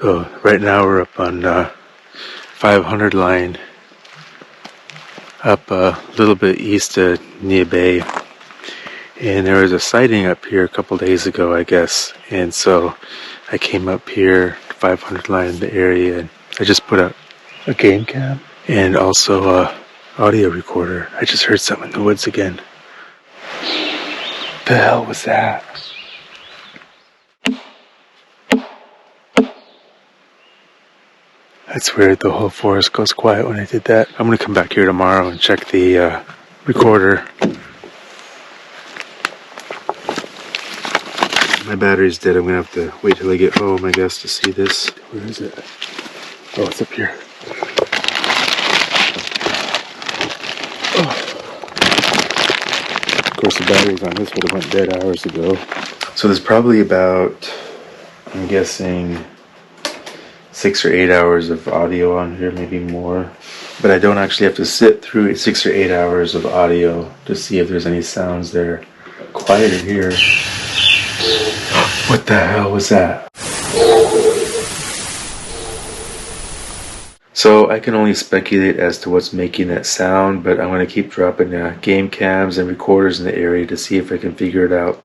So right now we're up on 500 line, up a little bit east of Nia Bay, and there was a sighting up here a couple days ago, I guess, and so I came up here 500 line in the area, and I just put up a game cam and also a audio recorder. I just heard something in the woods again. The hell was that? That's weird, the whole forest goes quiet when I did that. I'm gonna come back here tomorrow and check the recorder. My battery's dead. I'm gonna have to wait till I get home, I guess, to see this. Where is it? Oh, it's up here. Oh. Of course, the batteries on this would have went dead hours ago. So there's probably about, I'm guessing, 6 or 8 hours of audio on here, maybe more. But I don't actually have to sit through 6 or 8 hours of audio to see if there's any sounds there. Quiet in here. What the hell was that? So I can only speculate as to what's making that sound, but I'm going to keep dropping game cams and recorders in the area to see if I can figure it out.